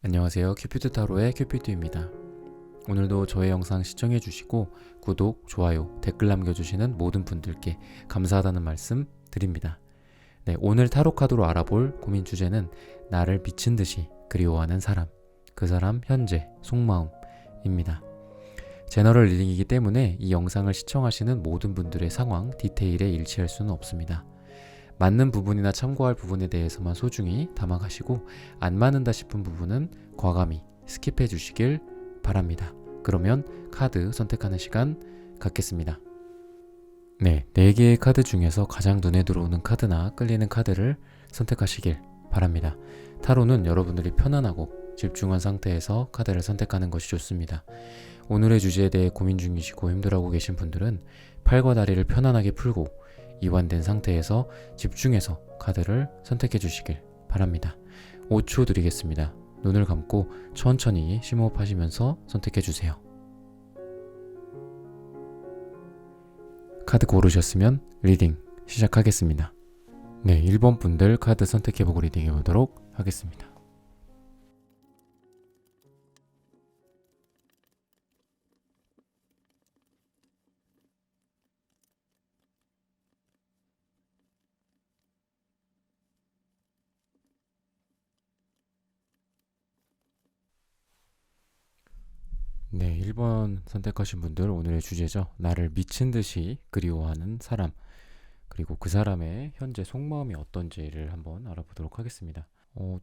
안녕하세요. 큐피드 타로의 큐피드입니다. 오늘도 저의 영상 시청해주시고 구독, 좋아요, 댓글 남겨주시는 모든 분들께 감사하다는 말씀 드립니다. 네, 오늘 타로 카드로 알아볼 고민 주제는 나를 미친 듯이 그리워하는 사람, 그 사람 현재 속마음입니다. 제너럴 리딩이기 때문에 이 영상을 시청하시는 모든 분들의 상황, 디테일에 일치할 수는 없습니다. 맞는 부분이나 참고할 부분에 대해서만 소중히 담아가시고 안 맞는다 싶은 부분은 과감히 스킵해 주시길 바랍니다. 그러면 카드 선택하는 시간 갖겠습니다. 네, 4개의 카드 중에서 가장 눈에 들어오는 카드나 끌리는 카드를 선택하시길 바랍니다. 타로는 여러분들이 편안하고 집중한 상태에서 카드를 선택하는 것이 좋습니다. 오늘의 주제에 대해 고민 중이시고 힘들어하고 계신 분들은 팔과 다리를 편안하게 풀고 이완된 상태에서 집중해서 카드를 선택해 주시길 바랍니다. 5초 드리겠습니다. 눈을 감고 천천히 심호흡 하시면서 선택해 주세요. 카드 고르셨으면 리딩 시작하겠습니다. 네, 1번 분들 카드 선택해보고 리딩해 보도록 하겠습니다. 네, 1번 선택하신 분들 오늘의 주제죠. 나를 미친 듯이 그리워하는 사람, 그리고 그 사람의 현재 속마음이 어떤지를 한번 알아보도록 하겠습니다.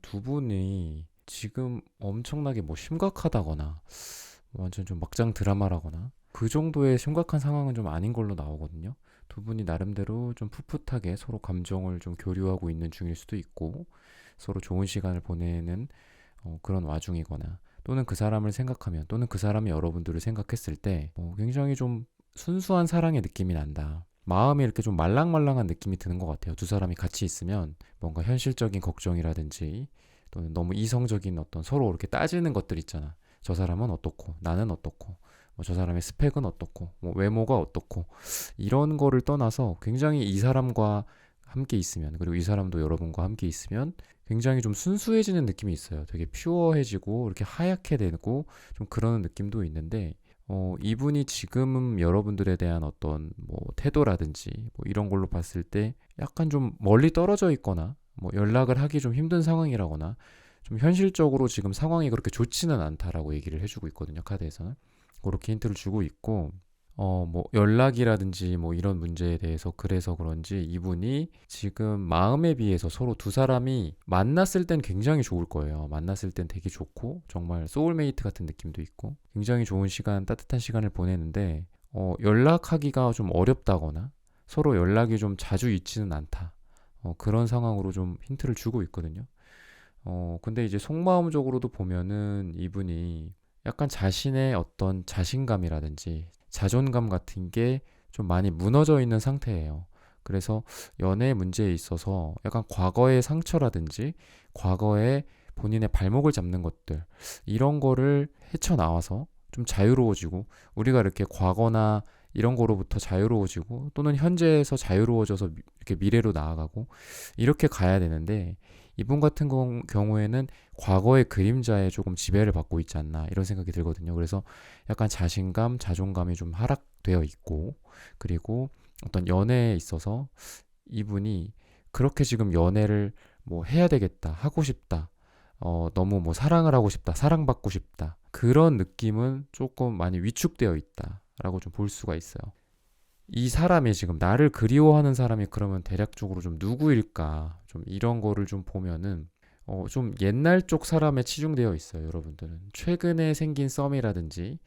두 분이 지금 엄청나게 심각하다거나 완전 좀 막장 드라마라거나 그 정도의 심각한 상황은 좀 아닌 걸로 나오거든요. 두 분이 나름대로 좀 풋풋하게 서로 감정을 좀 교류하고 있는 중일 수도 있고 서로 좋은 시간을 보내는 그런 와중이거나 또는 그 사람을 생각하면 또는 그 사람이 여러분들을 생각했을 때 굉장히 좀 순수한 사랑의 느낌이 난다. 마음이 이렇게 좀 말랑말랑한 느낌이 드는 것 같아요. 두 사람이 같이 있으면 뭔가 현실적인 걱정이라든지 또는 너무 이성적인 어떤 서로 이렇게 따지는 것들 있잖아. 저 사람은 어떻고 나는 어떻고 저 사람의 스펙은 어떻고 외모가 어떻고 이런 거를 떠나서 굉장히 이 사람과 함께 있으면 그리고 이 사람도 여러분과 함께 있으면 굉장히 좀 순수해지는 느낌이 있어요. 되게 퓨어해지고 이렇게 하얗게 되고 좀 그런 느낌도 있는데 이분이 지금 여러분들에 대한 어떤 태도라든지 이런 걸로 봤을 때 약간 좀 멀리 떨어져 있거나 연락을 하기 좀 힘든 상황이라거나 좀 현실적으로 지금 상황이 그렇게 좋지는 않다라고 얘기를 해주고 있거든요. 카드에서는 그렇게 힌트를 주고 있고 연락이라든지 이런 문제에 대해서 그래서 그런지 이분이 지금 마음에 비해서 서로 두 사람이 만났을 땐 굉장히 좋을 거예요. 만났을 땐 되게 좋고 정말 소울메이트 같은 느낌도 있고 굉장히 좋은 시간, 따뜻한 시간을 보내는데 연락하기가 좀 어렵다거나 서로 연락이 좀 자주 있지는 않다. 그런 상황으로 좀 힌트를 주고 있거든요. 근데 이제 속마음적으로도 보면은 이분이 약간 자신의 어떤 자신감이라든지 자존감 같은 게 좀 많이 무너져 있는 상태예요. 그래서 연애 문제에 있어서 약간 과거의 상처라든지 과거에 본인의 발목을 잡는 것들 이런 거를 헤쳐나와서 좀 자유로워지고 우리가 이렇게 과거나 이런 거로부터 자유로워지고 또는 현재에서 자유로워져서 이렇게 미래로 나아가고 이렇게 가야 되는데 이분 같은 경우에는 과거의 그림자에 조금 지배를 받고 있지 않나 이런 생각이 들거든요. 그래서 약간 자신감, 자존감이 좀 하락되어 있고 그리고 어떤 연애에 있어서 이분이 그렇게 지금 연애를 해야 되겠다, 하고 싶다, 너무 사랑을 하고 싶다, 사랑받고 싶다 그런 느낌은 조금 많이 위축되어 있다라고 좀 볼 수가 있어요. 이 사람이 지금 나를 그리워하는 사람이 그러면 대략적으로 좀 누구일까? 좀 이런 거를 좀 보면은 좀 옛날 쪽 사람에 치중되어 있어요, 여러분들은. 최근에 생긴 썸이라든지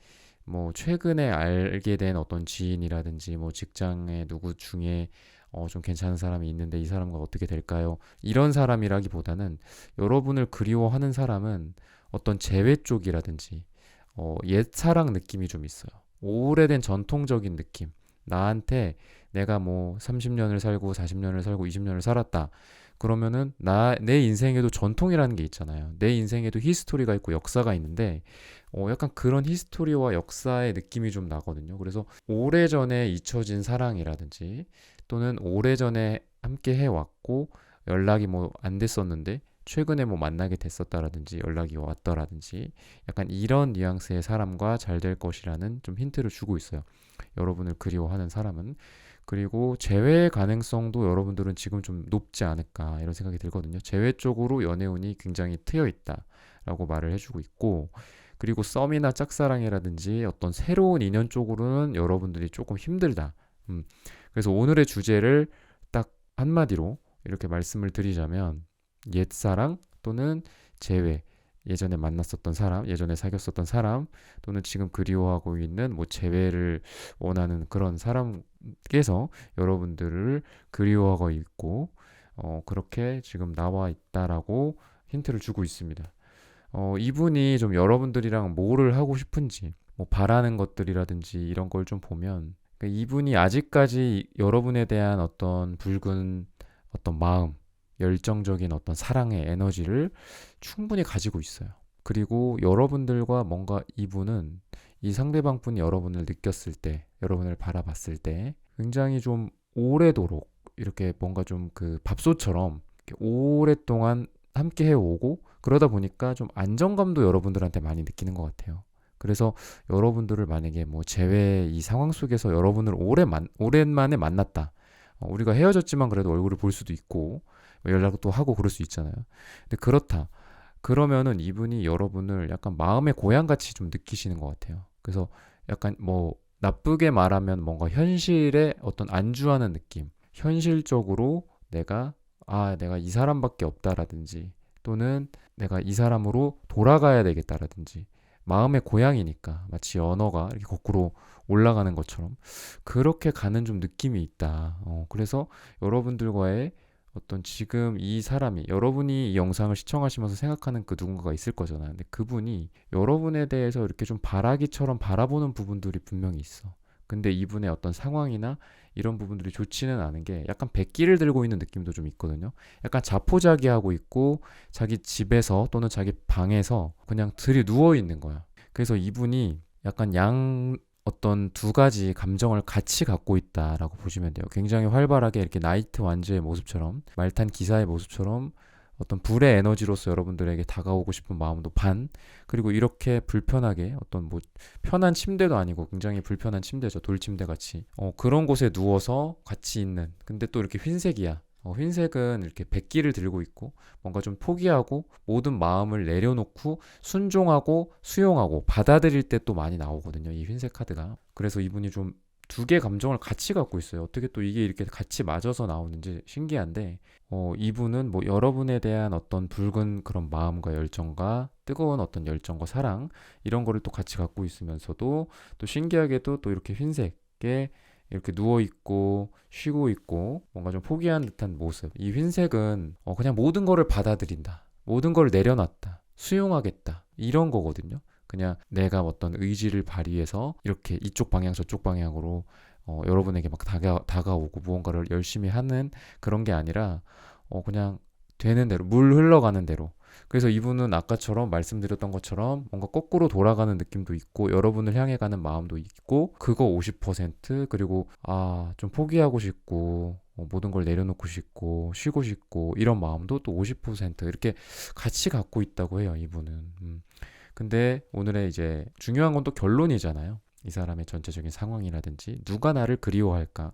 최근에 알게 된 어떤 지인이라든지 직장에 누구 중에 좀 괜찮은 사람이 있는데 이 사람과 어떻게 될까요? 이런 사람이라기보다는 여러분을 그리워하는 사람은 어떤 재회 쪽이라든지 옛 사랑 느낌이 좀 있어요. 오래된 전통적인 느낌. 나한테 내가 30년을 살고 40년을 살고 20년을 살았다. 그러면은 내 인생에도 전통이라는 게 있잖아요. 내 인생에도 히스토리가 있고 역사가 있는데 약간 그런 히스토리와 역사의 느낌이 좀 나거든요. 그래서 오래전에 잊혀진 사랑이라든지 또는 오래전에 함께 해왔고 연락이 안 됐었는데 최근에 뭐 만나게 됐었다라든지 연락이 왔더라든지 약간 이런 뉘앙스의 사람과 잘 될 것이라는 좀 힌트를 주고 있어요. 여러분을 그리워하는 사람은. 그리고 재회 가능성도 여러분들은 지금 좀 높지 않을까 이런 생각이 들거든요. 재회 쪽으로 연애운이 굉장히 트여 있다라고 말을 해주고 있고, 그리고 썸이나 짝사랑이라든지 어떤 새로운 인연 쪽으로는 여러분들이 조금 힘들다. 그래서 오늘의 주제를 딱 한마디로 이렇게 말씀을 드리자면, 옛사랑 또는 재회, 예전에 만났었던 사람, 예전에 사귀었었던 사람, 또는 지금 그리워하고 있는 뭐 재회를 원하는 그런 사람께서 여러분들을 그리워하고 있고, 그렇게 지금 나와 있다라고 힌트를 주고 있습니다. 이분이 좀 여러분들이랑 뭐를 하고 싶은지, 뭐 바라는 것들이라든지 이런 걸 좀 보면, 그러니까 이분이 아직까지 여러분에 대한 어떤 붉은 어떤 마음, 열정적인 어떤 사랑의 에너지를 충분히 가지고 있어요. 그리고 여러분들과 뭔가 이분은, 이 상대방 분이 여러분을 느꼈을 때, 여러분을 바라봤을 때 굉장히 좀 오래도록 이렇게 뭔가 좀 그 밥솥처럼 이렇게 오랫동안 함께 해오고, 그러다 보니까 좀 안정감도 여러분들한테 많이 느끼는 것 같아요. 그래서 여러분들을 만약에 뭐 재회 이 상황 속에서 여러분을 오랜만에 만났다. 우리가 헤어졌지만 그래도 얼굴을 볼 수도 있고 뭐 연락도 하고 그럴 수 있잖아요. 근데 그렇다. 그러면은 이분이 여러분을 약간 마음의 고향같이 좀 느끼시는 것 같아요. 그래서 약간 뭐 나쁘게 말하면 뭔가 현실에 어떤 안주하는 느낌. 현실적으로 내가 이 사람밖에 없다라든지, 또는 내가 이 사람으로 돌아가야 되겠다라든지, 마음의 고향이니까 마치 언어가 이렇게 거꾸로 올라가는 것처럼 그렇게 가는 좀 느낌이 있다. 그래서 여러분들과의 어떤 지금 이 사람이, 여러분이 이 영상을 시청하시면서 생각하는 그 누군가가 있을 거잖아요. 근데 그분이 여러분에 대해서 이렇게 좀 바라기처럼 바라보는 부분들이 분명히 있어. 근데 이분의 어떤 상황이나 이런 부분들이 좋지는 않은 게, 약간 백기를 들고 있는 느낌도 좀 있거든요. 약간 자포자기하고 있고 자기 집에서 또는 자기 방에서 그냥 들이 누워 있는 거야. 그래서 이분이 약간 어떤 두 가지 감정을 같이 갖고 있다라고 보시면 돼요. 굉장히 활발하게 이렇게 나이트 완주의 모습처럼, 말탄 기사의 모습처럼 어떤 불의 에너지로서 여러분들에게 다가오고 싶은 마음도 반, 그리고 이렇게 불편하게 어떤 뭐 편한 침대도 아니고 굉장히 불편한 침대죠. 돌침대 같이. 그런 곳에 누워서 같이 있는, 근데 또 이렇게 흰색이야. 흰색은 이렇게 백기를 들고 있고 뭔가 좀 포기하고 모든 마음을 내려놓고 순종하고 수용하고 받아들일 때 또 많이 나오거든요, 이 흰색 카드가. 그래서 이분이 좀 두 개 감정을 같이 갖고 있어요. 어떻게 또 이게 이렇게 같이 맞아서 나오는지 신기한데, 이분은 뭐 여러분에 대한 어떤 붉은 그런 마음과 열정과 뜨거운 어떤 열정과 사랑, 이런 거를 또 같이 갖고 있으면서도 또 신기하게도 또 이렇게 흰색에 이렇게 누워있고 쉬고 있고 뭔가 좀 포기한 듯한 모습. 이 흰색은 그냥 모든 거를 받아들인다, 모든 걸 내려놨다, 수용하겠다, 이런 거거든요. 그냥 내가 어떤 의지를 발휘해서 이렇게 이쪽 방향 저쪽 방향으로 여러분에게 막 다가오고 무언가를 열심히 하는 그런 게 아니라 그냥 되는 대로, 물 흘러가는 대로. 그래서 이분은 아까처럼 말씀드렸던 것처럼 뭔가 거꾸로 돌아가는 느낌도 있고 여러분을 향해 가는 마음도 있고, 그거 50%, 그리고 좀 포기하고 싶고 모든 걸 내려놓고 싶고 쉬고 싶고 이런 마음도 또 50% 이렇게 같이 갖고 있다고 해요, 이분은. 근데 오늘의 이제 중요한 건 또 결론이잖아요. 이 사람의 전체적인 상황이라든지 누가 나를 그리워할까,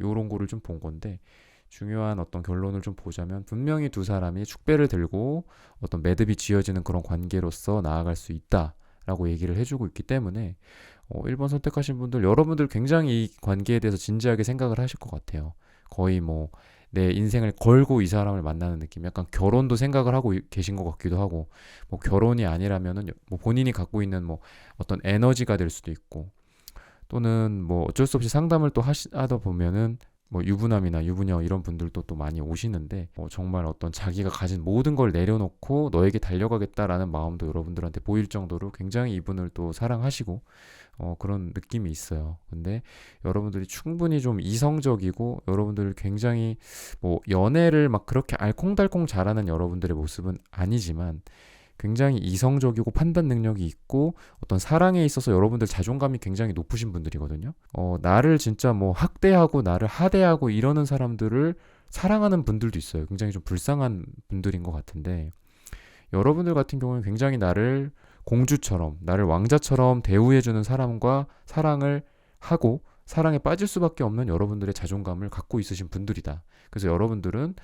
요런 거를 좀 본 건데, 중요한 어떤 결론을 좀 보자면 분명히 두 사람이 축배를 들고 어떤 매듭이 지어지는 그런 관계로서 나아갈 수 있다라고 얘기를 해주고 있기 때문에 1번 선택하신 분들, 여러분들 굉장히 이 관계에 대해서 진지하게 생각을 하실 것 같아요. 거의 뭐 내 인생을 걸고 이 사람을 만나는 느낌, 약간 결혼도 생각을 하고 계신 것 같기도 하고, 뭐 결혼이 아니라면은 뭐 본인이 갖고 있는 뭐 어떤 에너지가 될 수도 있고, 또는 뭐 어쩔 수 없이 상담을 또 하다 보면은 뭐 유부남이나 유부녀 이런 분들도 또 많이 오시는데, 정말 어떤 자기가 가진 모든 걸 내려놓고 너에게 달려가겠다라는 마음도 여러분들한테 보일 정도로 굉장히 이분을 또 사랑하시고 그런 느낌이 있어요. 근데 여러분들이 충분히 좀 이성적이고, 여러분들 굉장히 뭐 연애를 막 그렇게 알콩달콩 잘하는 여러분들의 모습은 아니지만 굉장히 이성적이고 판단 능력이 있고 어떤 사랑에 있어서 여러분들 자존감이 굉장히 높으신 분들이거든요. 나를 진짜 뭐 학대하고 나를 하대하고 이러는 사람들을 사랑하는 분들도 있어요. 굉장히 좀 불쌍한 분들인 것 같은데 여러분들 같은 경우는 굉장히 나를 공주처럼, 나를 왕자처럼 대우해주는 사람과 사랑을 하고 사랑에 빠질 수밖에 없는 여러분들의 자존감을 갖고 있으신 분들이다. 그래서 여러분들은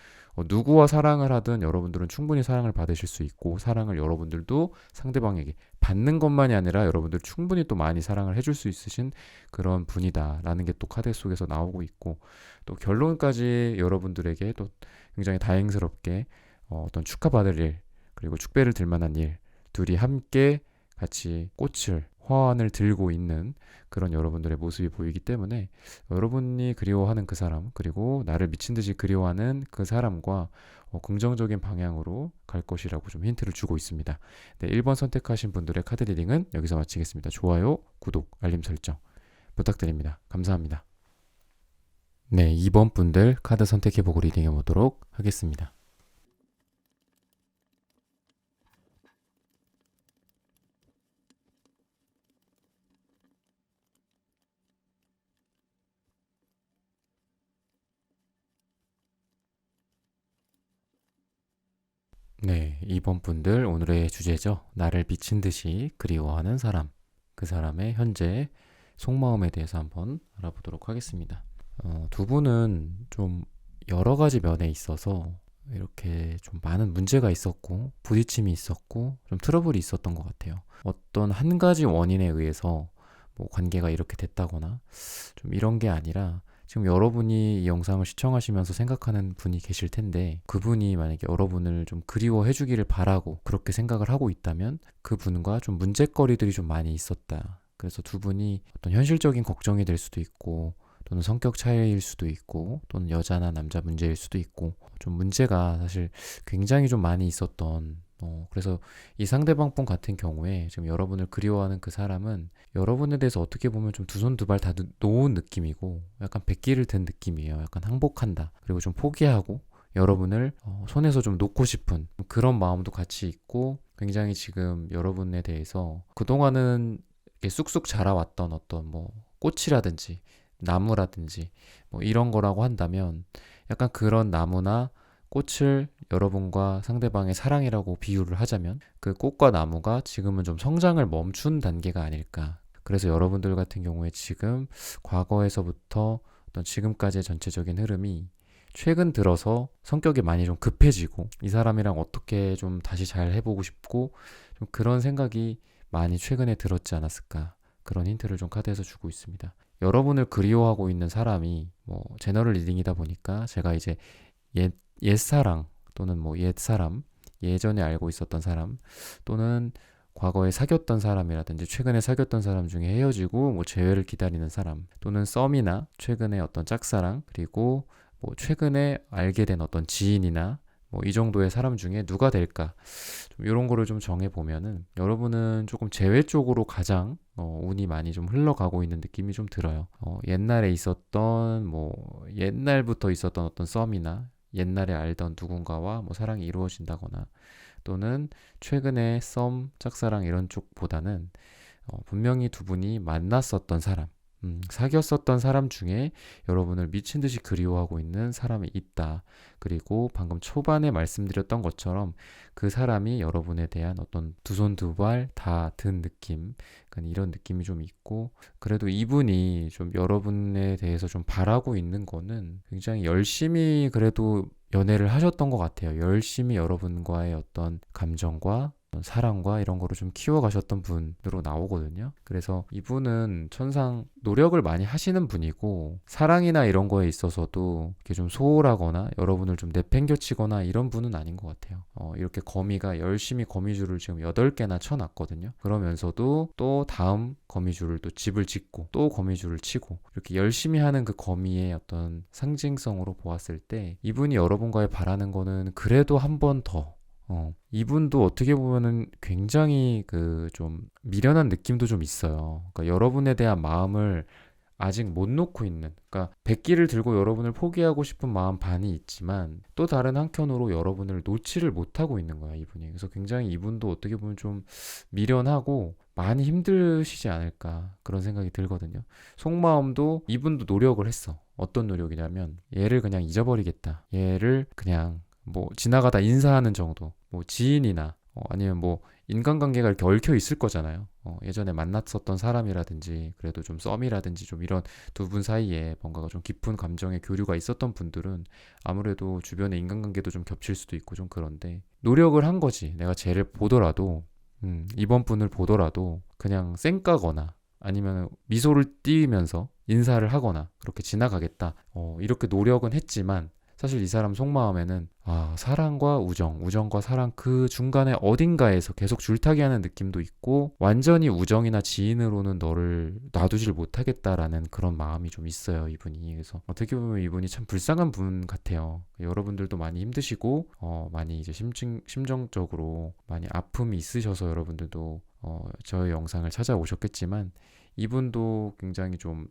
누구와 사랑을 하든 여러분들은 충분히 사랑을 받으실 수 있고 사랑을 여러분들도 상대방에게 받는 것만이 아니라 여러분들 충분히 또 많이 사랑을 해줄 수 있으신 그런 분이다라는 게 또 카드 속에서 나오고 있고 또 결론까지 여러분들에게 또 굉장히 다행스럽게 어떤 축하받을 일 그리고 축배를 들 만한 일 둘이 함께 같이 꽃을 화환을 들고 있는 그런 여러분들의 모습이 보이기 때문에 여러분이 그리워하는 그 사람 그리고 나를 미친 듯이 그리워하는 그 사람과 긍정적인 방향으로 갈 것이라고 좀 힌트를 주고 있습니다. 네, 1번 선택하신 분들의 카드 리딩은 여기서 마치겠습니다. 좋아요, 구독, 알림 설정 부탁드립니다. 감사합니다. 네, 2번 분들 카드 선택해보고 리딩해 보도록 하겠습니다. 네, 2번 분들 오늘의 주제죠. 나를 미친 듯이 그리워하는 사람. 그 사람의 현재 속마음에 대해서 한번 알아보도록 하겠습니다. 두 분은 좀 여러 가지 면에 있어서 이렇게 좀 많은 문제가 있었고 부딪힘이 있었고 좀 트러블이 있었던 것 같아요. 어떤 한 가지 원인에 의해서 뭐 관계가 이렇게 됐다거나 좀 이런 게 아니라 지금 여러분이 이 영상을 시청하시면서 생각하는 분이 계실 텐데 그분이 만약에 여러분을 좀 그리워해 주기를 바라고 그렇게 생각을 하고 있다면 그분과 좀 문제거리들이 좀 많이 있었다. 그래서 두 분이 어떤 현실적인 걱정이 될 수도 있고 또는 성격 차이일 수도 있고 또는 여자나 남자 문제일 수도 있고 좀 문제가 사실 굉장히 좀 많이 있었던 그래서 이 상대방 분 같은 경우에 지금 여러분을 그리워하는 그 사람은 여러분에 대해서 어떻게 보면 좀 두 손 두 발 다 놓은 느낌이고 약간 백기를 든 느낌이에요. 약간 항복한다. 그리고 좀 포기하고 여러분을 손에서 좀 놓고 싶은 그런 마음도 같이 있고 굉장히 지금 여러분에 대해서 그동안은 이렇게 쑥쑥 자라왔던 어떤 뭐 꽃이라든지 나무라든지 뭐 이런 거라고 한다면 약간 그런 나무나 꽃을 여러분과 상대방의 사랑이라고 비유를 하자면 그 꽃과 나무가 지금은 좀 성장을 멈춘 단계가 아닐까. 그래서 여러분들 같은 경우에 지금 과거에서부터 어떤 지금까지의 전체적인 흐름이 최근 들어서 성격이 많이 좀 급해지고 이 사람이랑 어떻게 좀 다시 잘 해보고 싶고 좀 그런 생각이 많이 최근에 들었지 않았을까. 그런 힌트를 좀 카드에서 주고 있습니다. 여러분을 그리워하고 있는 사람이 뭐 제너럴 리딩이다 보니까 제가 이제 옛사랑 또는 뭐 옛사람, 예전에 알고 있었던 사람 또는 과거에 사귀었던 사람이라든지 최근에 사귀었던 사람 중에 헤어지고 뭐 재회를 기다리는 사람 또는 썸이나 최근에 어떤 짝사랑 그리고 뭐 최근에 알게 된 어떤 지인이나 뭐 이 정도의 사람 중에 누가 될까 좀 이런 거를 좀 정해 보면은 여러분은 조금 재회 쪽으로 가장 운이 많이 좀 흘러가고 있는 느낌이 좀 들어요. 옛날에 있었던 뭐 옛날부터 있었던 어떤 썸이나 옛날에 알던 누군가와 뭐 사랑이 이루어진다거나 또는 최근에 썸, 짝사랑 이런 쪽보다는 분명히 두 분이 만났었던 사람, 사귀었었던 사람 중에 여러분을 미친 듯이 그리워하고 있는 사람이 있다. 그리고 방금 초반에 말씀드렸던 것처럼 그 사람이 여러분에 대한 어떤 두 손 두 발 다 든 느낌, 그러니까 이런 느낌이 좀 있고 그래도 이분이 좀 여러분에 대해서 좀 바라고 있는 거는 굉장히 열심히 그래도 연애를 하셨던 것 같아요. 열심히 여러분과의 어떤 감정과 사랑과 이런 거를 좀 키워가셨던 분으로 나오거든요. 그래서 이분은 천상 노력을 많이 하시는 분이고 사랑이나 이런 거에 있어서도 이렇게 좀 소홀하거나 여러분을 좀 내팽겨치거나 이런 분은 아닌 것 같아요. 이렇게 거미가 열심히 거미줄을 지금 8개나 쳐놨거든요. 그러면서도 또 다음 거미줄을 또 집을 짓고 또 거미줄을 치고 이렇게 열심히 하는 그 거미의 어떤 상징성으로 보았을 때 이분이 여러분과의 바라는 거는 그래도 한 번 더 이분도 어떻게 보면은 굉장히 그 좀 미련한 느낌도 좀 있어요. 그러니까 여러분에 대한 마음을 아직 못 놓고 있는, 그러니까 백기를 들고 여러분을 포기하고 싶은 마음 반이 있지만 또 다른 한켠으로 여러분을 놓지를 못하고 있는 거야, 이분이. 그래서 굉장히 이분도 어떻게 보면 좀 미련하고 많이 힘드시지 않을까 그런 생각이 들거든요. 속마음도 이분도 노력을 했어. 어떤 노력이냐면 얘를 그냥 잊어버리겠다. 얘를 그냥 뭐 지나가다 인사하는 정도. 뭐 지인이나 아니면 뭐 인간관계가 이렇게 얽혀 있을 거잖아요. 예전에 만났었던 사람이라든지 그래도 좀 썸이라든지 좀 이런 두 분 사이에 뭔가가 좀 깊은 감정의 교류가 있었던 분들은 아무래도 주변의 인간관계도 좀 겹칠 수도 있고 좀 그런데 노력을 한 거지. 내가 쟤를 보더라도 이번 분을 보더라도 그냥 쌩까거나 아니면 미소를 띄우면서 인사를 하거나 그렇게 지나가겠다. 이렇게 노력은 했지만 사실 이 사람 속마음에는 사랑과 우정, 우정과 사랑 그 중간에 어딘가에서 계속 줄타기하는 느낌도 있고 완전히 우정이나 지인으로는 너를 놔두질 못하겠다라는 그런 마음이 좀 있어요, 이분이. 그래서 어떻게 보면 이분이 참 불쌍한 분 같아요. 여러분들도 많이 힘드시고 많이 이제 심정적으로 많이 아픔이 있으셔서 여러분들도 저의 영상을 찾아오셨겠지만 이분도 굉장히 좀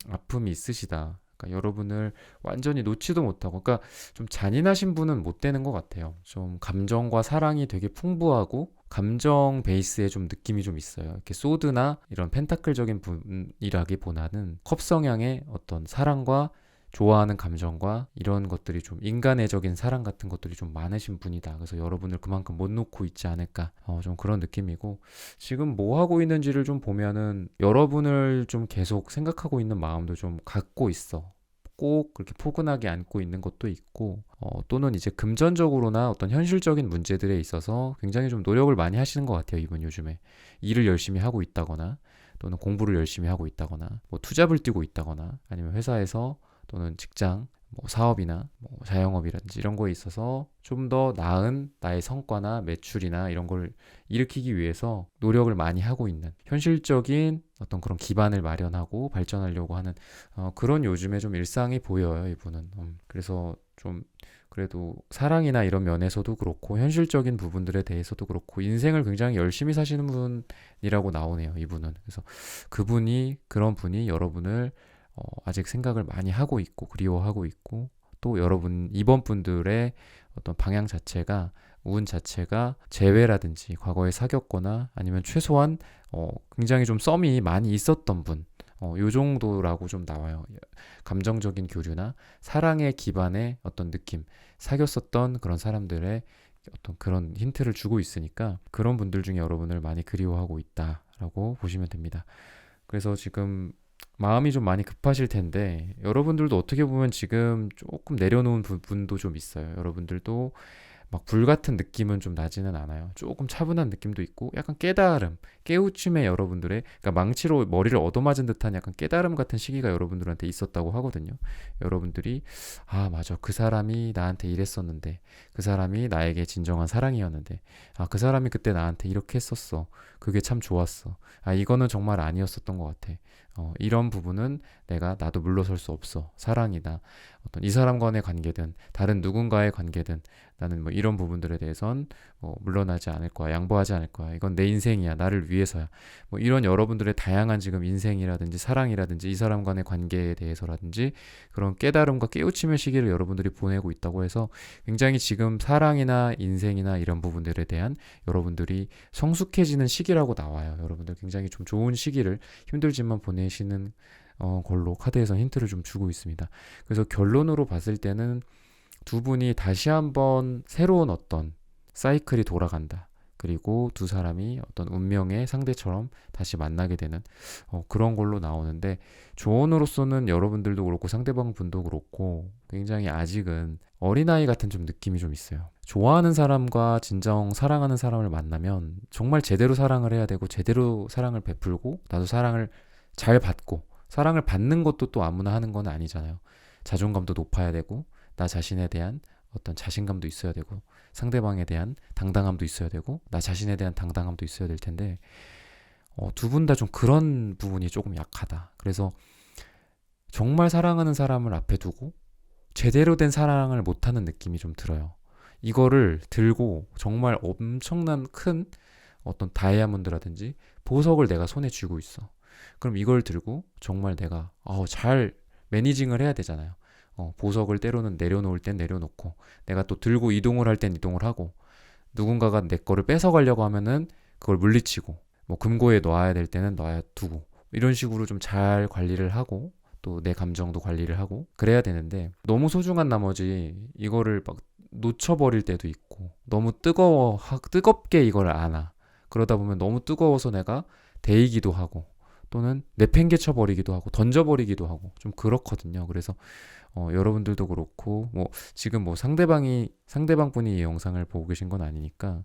아픔이 있으시다. 그러니까 여러분을 완전히 놓지도 못하고, 그러니까 좀 잔인하신 분은 못 되는 것 같아요. 좀 감정과 사랑이 되게 풍부하고 감정 베이스의 좀 느낌이 좀 있어요. 이렇게 소드나 이런 펜타클적인 분이라기보다는 컵 성향의 어떤 사랑과 좋아하는 감정과 이런 것들이 좀 인간애적인 사랑 같은 것들이 좀 많으신 분이다. 그래서 여러분을 그만큼 못 놓고 있지 않을까. 좀 그런 느낌이고 지금 뭐 하고 있는지를 좀 보면은 여러분을 좀 계속 생각하고 있는 마음도 좀 갖고 있어. 꼭 그렇게 포근하게 안고 있는 것도 있고 또는 이제 금전적으로나 어떤 현실적인 문제들에 있어서 굉장히 좀 노력을 많이 하시는 것 같아요. 이분 요즘에 일을 열심히 하고 있다거나 또는 공부를 열심히 하고 있다거나 뭐 투잡을 뛰고 있다거나 아니면 회사에서 또는 직장, 뭐 사업이나 뭐 자영업이라든지 이런 거에 있어서 좀 더 나은 나의 성과나 매출이나 이런 걸 일으키기 위해서 노력을 많이 하고 있는 현실적인 어떤 그런 기반을 마련하고 발전하려고 하는 그런 요즘에 좀 일상이 보여요, 이분은. 그래서 좀 그래도 사랑이나 이런 면에서도 그렇고 현실적인 부분들에 대해서도 그렇고 인생을 굉장히 열심히 사시는 분이라고 나오네요, 이분은. 그래서 그런 분이 여러분을 아직 생각을 많이 하고 있고 그리워하고 있고 또 여러분 이번 분들의 어떤 방향 자체가 운 자체가 재회라든지 과거에 사귀었거나 아니면 최소한 굉장히 좀 썸이 많이 있었던 분 요 정도라고 좀 나와요. 감정적인 교류나 사랑의 기반의 어떤 느낌 사귀었었던 그런 사람들의 어떤 그런 힌트를 주고 있으니까 그런 분들 중에 여러분을 많이 그리워하고 있다라고 보시면 됩니다. 그래서 지금 마음이 좀 많이 급하실 텐데 여러분들도 어떻게 보면 지금 조금 내려놓은 부분도 좀 있어요. 여러분들도 막 불같은 느낌은 좀 나지는 않아요. 조금 차분한 느낌도 있고 약간 깨달음, 깨우침에 여러분들의 그러니까 망치로 머리를 얻어맞은 듯한 약간 깨달음 같은 시기가 여러분들한테 있었다고 하거든요. 여러분들이 맞아. 그 사람이 나한테 이랬었는데 그 사람이 나에게 진정한 사랑이었는데 그 사람이 그때 나한테 이렇게 했었어. 그게 참 좋았어. 이거는 정말 아니었었던 것 같아. 이런 부분은 나도 물러설 수 없어. 사랑이다. 어떤 이 사람과의 관계든 다른 누군가의 관계든 나는 뭐 이런 부분들에 대해선 물러나지 않을 거야. 양보하지 않을 거야. 이건 내 인생이야. 나를 위해서야. 뭐 이런 여러분들의 다양한 지금 인생이라든지 사랑이라든지 이 사람 간의 관계에 대해서라든지 그런 깨달음과 깨우침의 시기를 여러분들이 보내고 있다고 해서 굉장히 지금 사랑이나 인생이나 이런 부분들에 대한 여러분들이 성숙해지는 시기라고 나와요. 여러분들 굉장히 좀 좋은 시기를 힘들지만 보내시는 걸로 카드에서 힌트를 좀 주고 있습니다. 그래서 결론으로 봤을 때는 두 분이 다시 한번 새로운 어떤 사이클이 돌아간다. 그리고 두 사람이 어떤 운명의 상대처럼 다시 만나게 되는 그런 걸로 나오는데 조언으로서는 여러분들도 그렇고 상대방 분도 그렇고 굉장히 아직은 어린아이 같은 좀 느낌이 좀 있어요. 좋아하는 사람과 진정 사랑하는 사람을 만나면 정말 제대로 사랑을 해야 되고 제대로 사랑을 베풀고 나도 사랑을 잘 받고 사랑을 받는 것도 또 아무나 하는 건 아니잖아요. 자존감도 높아야 되고 나 자신에 대한 어떤 자신감도 있어야 되고 상대방에 대한 당당함도 있어야 되고 나 자신에 대한 당당함도 있어야 될 텐데 두 분 다 좀 그런 부분이 조금 약하다. 그래서 정말 사랑하는 사람을 앞에 두고 제대로 된 사랑을 못하는 느낌이 좀 들어요. 이거를 들고 정말 엄청난 큰 어떤 다이아몬드라든지 보석을 내가 손에 쥐고 있어. 그럼 이걸 들고 정말 내가 잘 매니징을 해야 되잖아요. 보석을 때로는 내려놓을 땐 내려놓고 내가 또 들고 이동을 할 땐 이동을 하고 누군가가 내 거를 뺏어가려고 하면은 그걸 물리치고 뭐 금고에 놔야 될 때는 놔두고 이런 식으로 좀 잘 관리를 하고 또 내 감정도 관리를 하고 그래야 되는데 너무 소중한 나머지 이거를 막 놓쳐버릴 때도 있고 너무 뜨겁게 이걸 안아. 그러다 보면 너무 뜨거워서 내가 데이기도 하고 또는 내팽개쳐 버리기도 하고 던져버리기도 하고 좀 그렇거든요. 그래서 여러분들도 그렇고 뭐 지금 뭐 상대방분이 이 영상을 보고 계신 건 아니니까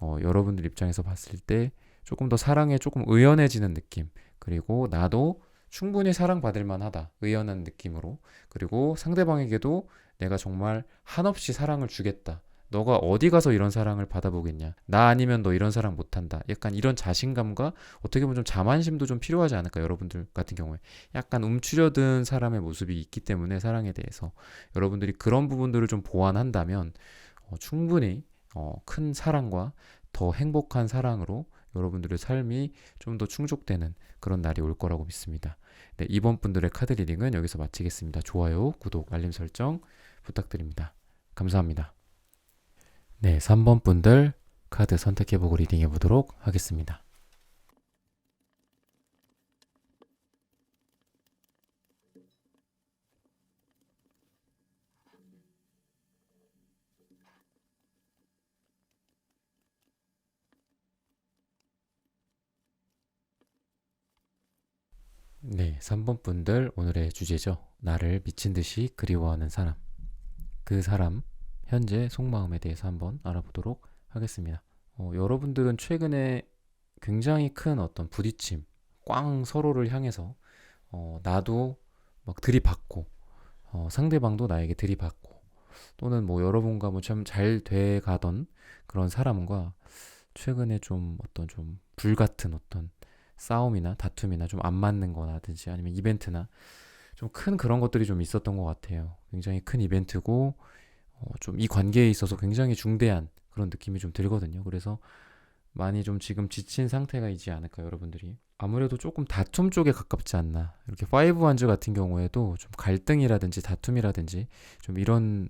여러분들 입장에서 봤을 때 조금 더 사랑에 조금 의연해지는 느낌, 그리고 나도 충분히 사랑받을 만하다, 의연한 느낌으로, 그리고 상대방에게도 내가 정말 한없이 사랑을 주겠다, 너가 어디 가서 이런 사랑을 받아보겠냐, 나 아니면 너 이런 사랑 못한다, 약간 이런 자신감과 어떻게 보면 좀 자만심도 좀 필요하지 않을까. 여러분들 같은 경우에 약간 움츠려든 사람의 모습이 있기 때문에 사랑에 대해서 여러분들이 그런 부분들을 좀 보완한다면 충분히 큰 사랑과 더 행복한 사랑으로 여러분들의 삶이 좀 더 충족되는 그런 날이 올 거라고 믿습니다. 네, 이번 분들의 카드 리딩은 여기서 마치겠습니다. 좋아요, 구독, 알림 설정 부탁드립니다. 감사합니다. 네, 3번 분들 카드 선택해보고 리딩해 보도록 하겠습니다. 네, 3번 분들 오늘의 주제죠. 나를 미친 듯이 그리워하는 사람. 그 사람 현재 속마음에 대해서 한번 알아보도록 하겠습니다. 여러분들은 최근에 굉장히 큰 어떤 부딪힘, 꽝 서로를 향해서 나도 막 들이받고 상대방도 나에게 들이받고 또는 뭐 여러분과 뭐 참 잘 돼가던 그런 사람과 최근에 좀 어떤 좀 불같은 어떤 싸움이나 다툼이나 좀 안 맞는 거라든지 아니면 이벤트나 좀 큰 그런 것들이 좀 있었던 것 같아요. 굉장히 큰 이벤트고 좀 이 관계에 있어서 굉장히 중대한 그런 느낌이 좀 들거든요. 그래서 많이 좀 지금 지친 상태가 있지 않을까, 여러분들이. 아무래도 조금 다툼 쪽에 가깝지 않나. 이렇게 파이브 원즈 같은 경우에도 좀 갈등이라든지 다툼이라든지 좀 이런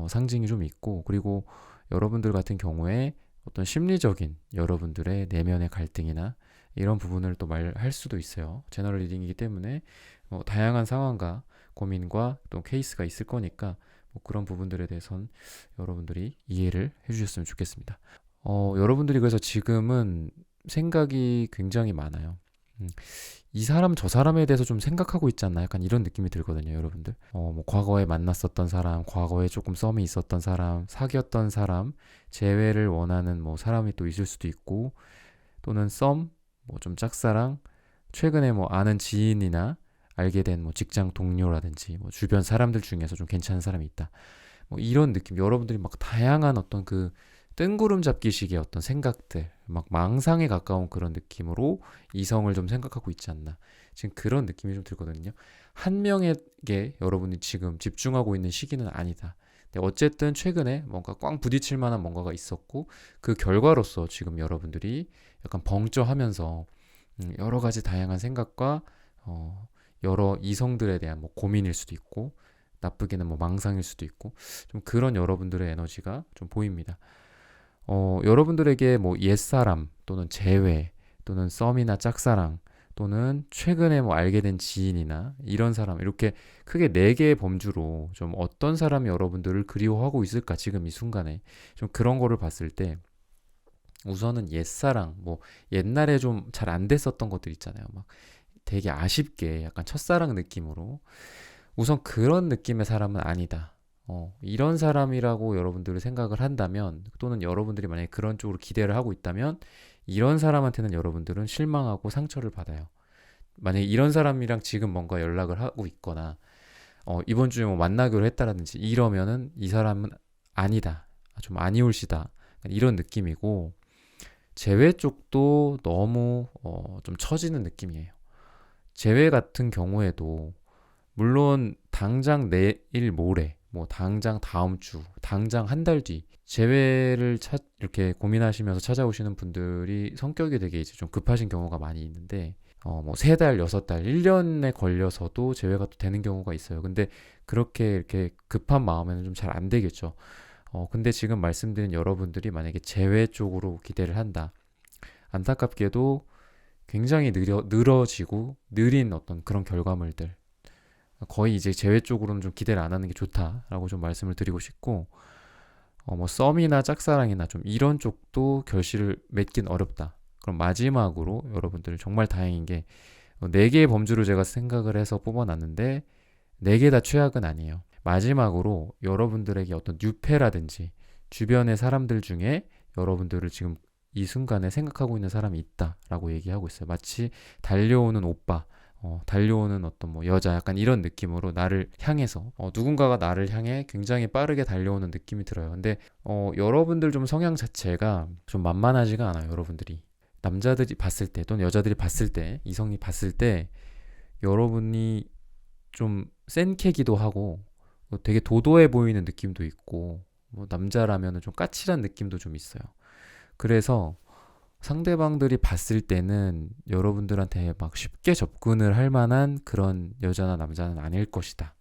상징이 좀 있고, 그리고 여러분들 같은 경우에 어떤 심리적인 여러분들의 내면의 갈등이나 이런 부분을 또 말할 수도 있어요. 제너럴 리딩이기 때문에 다양한 상황과 고민과 또 케이스가 있을 거니까 뭐 그런 부분들에 대해선 여러분들이 이해를 해주셨으면 좋겠습니다. 여러분들이 그래서 지금은 생각이 굉장히 많아요. 이 사람 저 사람에 대해서 좀 생각하고 있지 않나, 약간 이런 느낌이 들거든요, 여러분들. 뭐 과거에 만났었던 사람, 과거에 조금 썸이 있었던 사람, 사귀었던 사람, 재회를 원하는 뭐 사람이 또 있을 수도 있고, 또는 썸, 뭐 좀 짝사랑, 최근에 뭐 아는 지인이나 알게 된 뭐 직장 동료라든지 뭐 주변 사람들 중에서 좀 괜찮은 사람이 있다. 뭐 이런 느낌, 여러분들이 막 다양한 어떤 그 뜬구름 잡기식의 어떤 생각들, 막 망상에 가까운 그런 느낌으로 이성을 좀 생각하고 있지 않나. 지금 그런 느낌이 좀 들거든요. 한 명에게 여러분이 지금 집중하고 있는 시기는 아니다. 근데 어쨌든 최근에 뭔가 꽝 부딪힐 만한 뭔가가 있었고, 그 결과로서 지금 여러분들이 약간 벙쪄하면서 여러 가지 다양한 생각과 여러 이성들에 대한 뭐 고민일 수도 있고, 나쁘게는 뭐 망상일 수도 있고, 좀 그런 여러분들의 에너지가 좀 보입니다. 여러분들에게 뭐 옛사람 또는 재회 또는 썸이나 짝사랑 또는 최근에 뭐 알게 된 지인이나 이런 사람, 이렇게 크게 4개의 범주로 좀 어떤 사람이 여러분들을 그리워하고 있을까, 지금 이 순간에 좀 그런 거를 봤을 때, 우선은 옛사랑, 뭐 옛날에 좀 잘 안 됐었던 것들 있잖아요. 막 되게 아쉽게 약간 첫사랑 느낌으로, 우선 그런 느낌의 사람은 아니다. 이런 사람이라고 여러분들을 생각을 한다면, 또는 여러분들이 만약에 그런 쪽으로 기대를 하고 있다면, 이런 사람한테는 여러분들은 실망하고 상처를 받아요. 만약에 이런 사람이랑 지금 뭔가 연락을 하고 있거나 이번 주에 뭐 만나기로 했다라든지 이러면은 이 사람은 아니다, 좀 아니올시다, 이런 느낌이고, 재회 쪽도 너무 좀 처지는 느낌이에요. 재회 같은 경우에도 물론 당장 내일 모레, 뭐 당장 다음 주, 당장 한 달 뒤 재회를 이렇게 고민하시면서 찾아오시는 분들이 성격이 되게 이제 좀 급하신 경우가 많이 있는데, 뭐 3달, 6달, 1년에 걸려서도 재회가 또 되는 경우가 있어요. 근데 그렇게 이렇게 급한 마음에는 좀 잘 안 되겠죠. 근데 지금 말씀드린 여러분들이 만약에 재회 쪽으로 기대를 한다, 안타깝게도 굉장히 늘어지고 느린 어떤 그런 결과물들, 거의 이제 제외 쪽으로는 좀 기대를 안 하는 게 좋다라고 좀 말씀을 드리고 싶고, 뭐 썸이나 짝사랑이나 좀 이런 쪽도 결실을 맺긴 어렵다. 그럼 마지막으로 여러분들 정말 다행인 게, 4개의 범주를 제가 생각을 해서 뽑아놨는데 4개 다 최악은 아니에요. 마지막으로 여러분들에게 어떤 뉴페라든지 주변의 사람들 중에 여러분들을 지금 이 순간에 생각하고 있는 사람이 있다라고 얘기하고 있어요. 마치 달려오는 오빠, 달려오는 어떤 뭐 여자, 약간 이런 느낌으로 나를 향해서, 누군가가 나를 향해 굉장히 빠르게 달려오는 느낌이 들어요. 근데 여러분들 좀 성향 자체가 좀 만만하지가 않아요. 여러분들이 남자들이 봤을 때 또는 여자들이 봤을 때, 이성이 봤을 때 여러분이 좀 센 캐기도 하고 되게 도도해 보이는 느낌도 있고, 뭐 남자라면 좀 까칠한 느낌도 좀 있어요. 그래서 상대방들이 봤을 때는 여러분들한테 막 쉽게 접근을 할 만한 그런 여자나 남자는 아닐 것이다.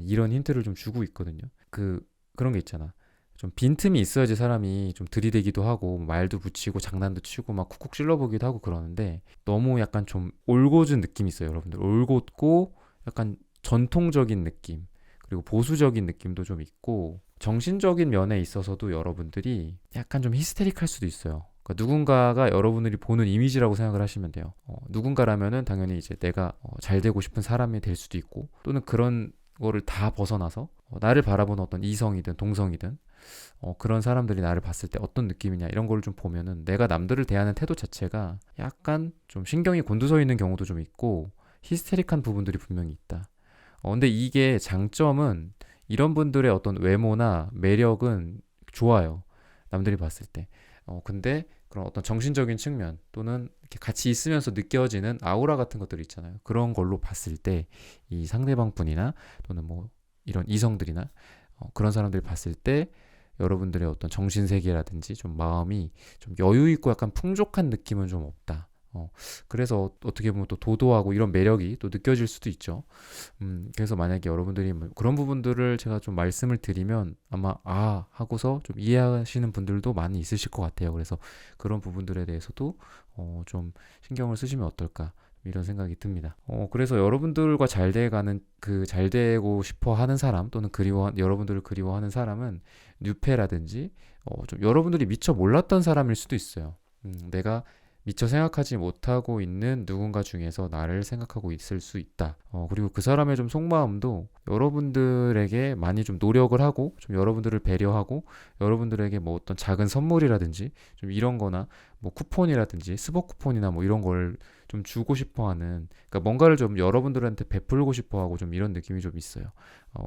이런 힌트를 좀 주고 있거든요. 그런 게 있잖아. 좀 빈틈이 있어야지 사람이 좀 들이대기도 하고 말도 붙이고 장난도 치고 막 쿡쿡 찔러보기도 하고 그러는데, 너무 약간 좀 올곧은 느낌이 있어요. 여러분들 올곧고 약간 전통적인 느낌, 그리고 보수적인 느낌도 좀 있고, 정신적인 면에 있어서도 여러분들이 약간 좀 히스테릭할 수도 있어요. 그러니까 누군가가 여러분들이 보는 이미지라고 생각을 하시면 돼요. 누군가라면은 당연히 이제 내가 잘 되고 싶은 사람이 될 수도 있고, 또는 그런 거를 다 벗어나서 나를 바라보는 어떤 이성이든 동성이든 그런 사람들이 나를 봤을 때 어떤 느낌이냐, 이런 걸 좀 보면은 내가 남들을 대하는 태도 자체가 약간 좀 신경이 곤두서 있는 경우도 좀 있고 히스테릭한 부분들이 분명히 있다. 근데 이게 장점은, 이런 분들의 어떤 외모나 매력은 좋아요. 남들이 봤을 때. 근데 그런 어떤 정신적인 측면 또는 이렇게 같이 있으면서 느껴지는 아우라 같은 것들 있잖아요. 그런 걸로 봤을 때 이 상대방 분이나 또는 뭐 이런 이성들이나 그런 사람들이 봤을 때 여러분들의 어떤 정신세계라든지 좀 마음이 좀 여유 있고 약간 풍족한 느낌은 좀 없다. 그래서 어떻게 보면 또 도도하고 이런 매력이 또 느껴질 수도 있죠. 그래서 만약에 여러분들이 뭐 그런 부분들을 제가 좀 말씀을 드리면 아마 하고서 좀 이해하시는 분들도 많이 있으실 것 같아요. 그래서 그런 부분들에 대해서도 좀 신경을 쓰시면 어떨까, 이런 생각이 듭니다. 그래서 여러분들과 잘 돼가는, 잘 되고 싶어 하는 사람 또는 여러분들을 그리워하는 사람은 뉴페라든지 좀 여러분들이 미처 몰랐던 사람일 수도 있어요. 내가 미처 생각하지 못하고 있는 누군가 중에서 나를 생각하고 있을 수 있다. 그리고 그 사람의 좀 속마음도 여러분들에게 많이 좀 노력을 하고 좀 여러분들을 배려하고 여러분들에게 뭐 어떤 작은 선물이라든지 좀 이런 거나 뭐 쿠폰이라든지 스벅 쿠폰이나 뭐 이런 걸 좀 주고 싶어 하는, 그러니까 뭔가를 좀 여러분들한테 베풀고 싶어 하고 좀 이런 느낌이 좀 있어요.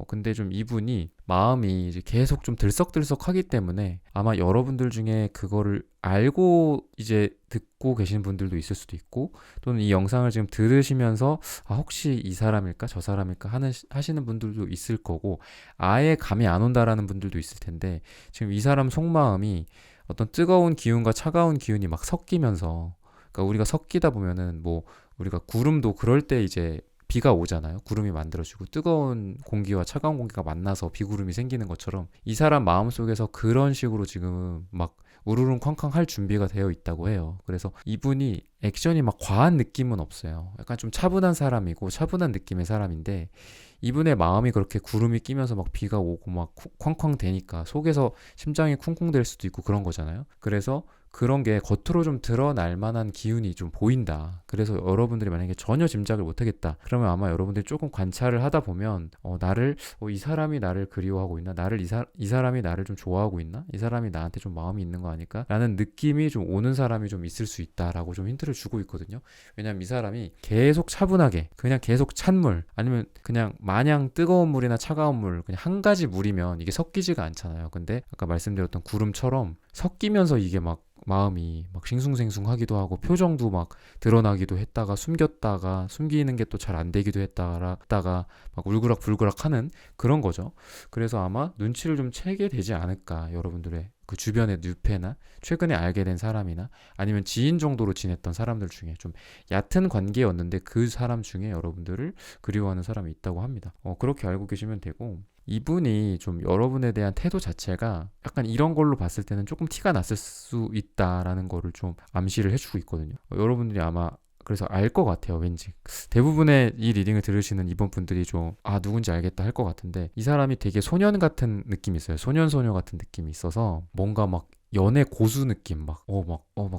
근데 좀 이분이 마음이 이제 계속 좀 들썩들썩 하기 때문에 아마 여러분들 중에 그거를 알고 이제 듣고 계신 분들도 있을 수도 있고, 또는 이 영상을 지금 들으시면서 혹시 이 사람일까 저 사람일까 하시는 분들도 있을 거고, 아예 감이 안 온다라는 분들도 있을 텐데, 지금 이 사람 속마음이 어떤 뜨거운 기운과 차가운 기운이 막 섞이면서, 그러니까 우리가 섞이다 보면은 뭐 우리가 구름도 그럴 때 이제 비가 오잖아요. 구름이 만들어지고 뜨거운 공기와 차가운 공기가 만나서 비구름이 생기는 것처럼 이 사람 마음속에서 그런 식으로 지금 막 우르릉 쾅쾅 할 준비가 되어 있다고 해요. 그래서 이분이 액션이 막 과한 느낌은 없어요. 약간 좀 차분한 사람이고 차분한 느낌의 사람인데, 이분의 마음이 그렇게 구름이 끼면서 막 비가 오고 막 쾅쾅 대니까 속에서 심장이 쿵쿵 될 수도 있고 그런 거잖아요. 그래서 그런 게 겉으로 좀 드러날 만한 기운이 좀 보인다. 그래서 여러분들이 만약에 전혀 짐작을 못하겠다, 그러면 아마 여러분들이 조금 관찰을 하다 보면 이 사람이 나를 그리워하고 있나, 이 사람이 나를 좀 좋아하고 있나, 이 사람이 나한테 좀 마음이 있는 거 아닐까 라는 느낌이 좀 오는 사람이 좀 있을 수 있다라고 좀 힌트를 주고 있거든요. 왜냐면 이 사람이 계속 차분하게 그냥 계속 찬물, 아니면 그냥 마냥 뜨거운 물이나 차가운 물, 그냥 한 가지 물이면 이게 섞이지가 않잖아요. 근데 아까 말씀드렸던 구름처럼 섞이면서 이게 막 마음이 막 싱숭생숭하기도 하고 표정도 막 드러나기도 했다가 숨겼다가 숨기는 게 또 잘 안 되기도 했다가 막 울그락불그락 하는 그런 거죠. 그래서 아마 눈치를 좀 채게 되지 않을까, 여러분들의 그 주변의 뉴페나 최근에 알게 된 사람이나 아니면 지인 정도로 지냈던 사람들 중에 좀 얕은 관계였는데 그 사람 중에 여러분들을 그리워하는 사람이 있다고 합니다. 그렇게 알고 계시면 되고, 이분이 좀 여러분에 대한 태도 자체가 약간 이런 걸로 봤을 때는 조금 티가 났을 수 있다라는 거를 좀 암시를 해주고 있거든요. 여러분들이 아마 그래서 알 것 같아요, 왠지. 대부분의 이 리딩을 들으시는 이번 분들이 좀, 아, 누군지 알겠다 할 것 같은데, 이 사람이 되게 소년 같은 느낌이 있어요. 소녀 같은 느낌이 있어서, 뭔가 막 연애 고수 느낌, 막